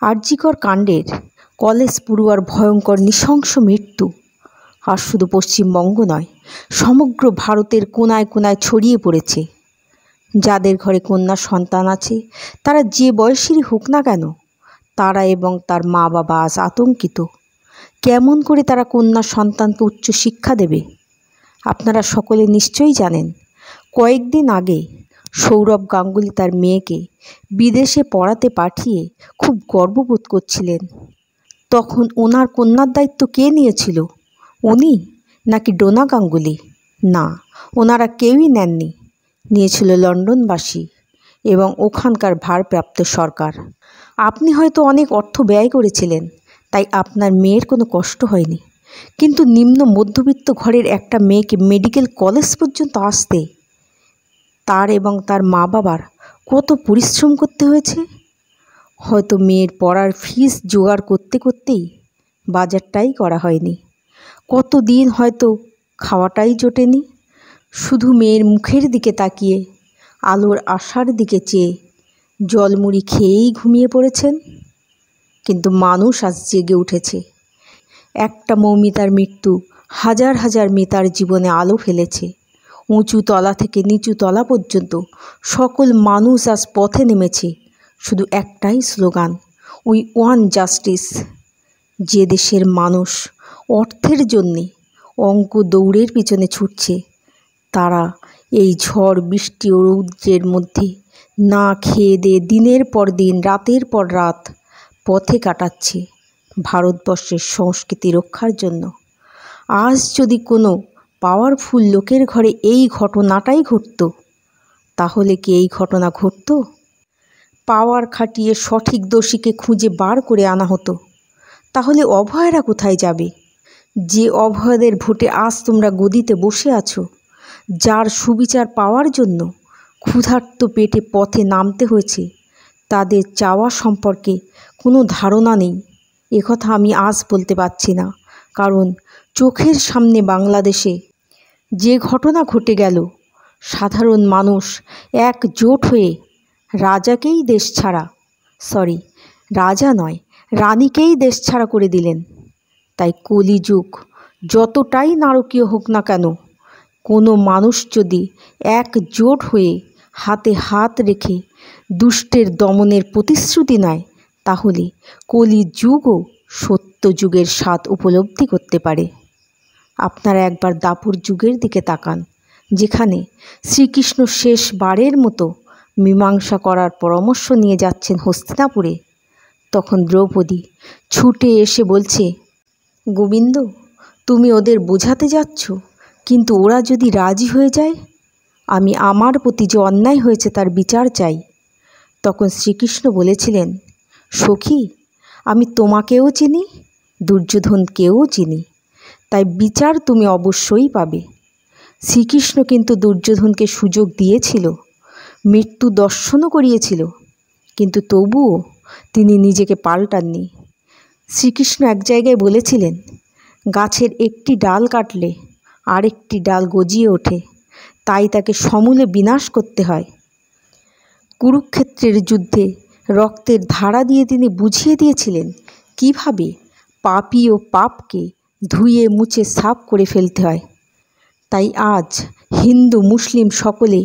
আরজিকর কাণ্ডের কলেজ পড়ুয়ার ভয়ঙ্কর নৃশংস মৃত্যু আর শুধু পশ্চিমবঙ্গ নয়, সমগ্র ভারতের কোনায় কোনায় ছড়িয়ে পড়েছে। যাদের ঘরে কন্যা সন্তান আছে, তারা যে বয়সেরই হোক না কেন, তারা এবং তার মা বাবা আজ আতঙ্কিত। কেমন করে তারা কন্যা সন্তানকে উচ্চশিক্ষা দেবে? আপনারা সকলে নিশ্চয়ই জানেন, কয়েকদিন আগে সৌরভ গাঙ্গুলি তার মেয়েকে বিদেশে পড়াতে পাঠিয়ে খুব গর্ববোধ করছিলেন। তখন ওনার কন্যার দায়িত্ব কে নিয়েছিল? উনি নাকি ডোনা গাঙ্গুলি? না, ওনারা কেউই নেননি। নিয়েছিল লন্ডনবাসী এবং ওখানকার ভারপ্রাপ্ত সরকার। আপনি হয়তো অনেক অর্থ ব্যয় করেছিলেন, তাই আপনার মেয়ের কোনো কষ্ট হয়নি। কিন্তু নিম্ন মধ্যবিত্ত ঘরের একটা মেয়েকে মেডিকেল কলেজ পর্যন্ত আসতে তার এবং তার মা বাবার কত পরিশ্রম করতে হয়েছে। হয়তো মেয়ের পড়ার ফিস জোগাড় করতে করতেই বাজারটাই করা হয়নি। কতদিন হয়তো খাওয়াটাই জোটেনি। শুধু মেয়ের মুখের দিকে তাকিয়ে, আলোর আশার দিকে চেয়ে জলমুড়ি খেয়েই ঘুমিয়ে পড়েছেন। কিন্তু মানুষ আজ জেগে উঠেছে। একটা মৌমিতার মৃত্যু হাজার হাজার মিতার জীবনে আলো ফেলেছে। উঁচু তলা থেকে নিচু তলা পর্যন্ত সকল মানুষ আজ পথে নেমেছে। শুধু একটাই স্লোগান, উই ওয়ান্ট জাস্টিস। যে দেশের মানুষ অর্থের জন্যে অঙ্ক দৌড়ের পিছনে ছুটছে, তারা এই ঝড় বৃষ্টি ও রৌদ্রের মধ্যে না খেয়ে দিয়ে দিনের পর দিন, রাতের পর রাত পথে কাটাচ্ছে ভারতবর্ষের সংস্কৃতি রক্ষার জন্য। আজ যদি কোনো পাওয়ারফুল লোকের ঘরে এই ঘটনাটাই ঘটত, তাহলে কি এই ঘটনা ঘটত? পাওয়ার খাটিয়ে সঠিক দোষীকে খুঁজে বার করে আনা হতো। তাহলে অভয়রা কোথায় যাবে? যে অভয়দের ভোটে আজ তোমরা গদিতে বসে আছো, যার সুবিচার পাওয়ার জন্য ক্ষুধার্ত পেটে পথে নামতে হয়েছে, তাদের চাওয়া সম্পর্কে কোনো ধারণা নেই। একথা আমি আজ বলতে পারছি না, কারণ চোখের সামনে বাংলাদেশে যে ঘটনা ঘটে গেল, সাধারণ মানুষ একজোট হয়ে রাজাকেই দেশছাড়া, রাজা নয়, রানীকেই দেশছাড়া করে দিলেন। তাই কলিযুগ যতটাই নারকীয় হোক না কেন, কোনো মানুষ যদি একজোট হয়ে হাতে হাত রেখে দুষ্টের দমনের প্রতিশ্রুতি নেয়, তাহলে কলিযুগও সত্যযুগের স্বাদ উপলব্ধি করতে পারে। আপনারা একবার দাপর যুগের দিকে তাকান, যেখানে শ্রীকৃষ্ণ শেষবারের মতো মীমাংসা করার পরামর্শ নিয়ে যাচ্ছেন হস্তিনাপুরে। তখন দ্রৌপদী ছুটে এসে বলছে, গোবিন্দ, তুমি ওদের বোঝাতে যাচ্ছ, কিন্তু ওরা যদি রাজি হয়ে যায়, আমি আমার প্রতি যে অন্যায় হয়েছে তার বিচার চাই। তখন শ্রীকৃষ্ণ বলেছিলেন, সখী, আমি তোমাকেও চিনি, দুর্যোধনকেও চিনি, তাই বিচার তুমি অবশ্যই পাবে। শ্রীকৃষ্ণ কিন্তু দুর্যোধনকে সুযোগ দিয়েছিল, মৃত্যু দর্শনও করিয়েছিল, কিন্তু তবুও তিনি নিজেকে পাল্টাননি। শ্রীকৃষ্ণ এক জায়গায় বলেছিলেন, গাছের একটি ডাল কাটলে আরেকটি ডাল গজিয়ে ওঠে, তাই তাকে সমূলে বিনাশ করতে হয়। কুরুক্ষেত্রের যুদ্ধে রক্তের ধারা দিয়ে তিনি বুঝিয়ে দিয়েছিলেন কিভাবে পাপী ও পাপকে ধুয়ে মুছে সাফ করে ফেলতে হয়। তাই আজ হিন্দু মুসলিম সকলে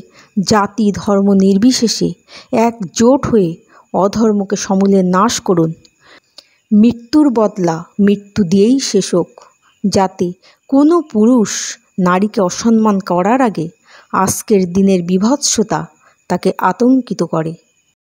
জাতি ধর্ম নির্বিশেষে একজোট হয়ে অধর্মকে সমূলে নাশ করুন। মৃত্যুর বদলা মৃত্যু দিয়েই শেষ হোক, যাতে কোনো পুরুষ নারীকে অসম্মান করার আগে আজকের দিনের বীভৎসতা তাকে আতঙ্কিত করে।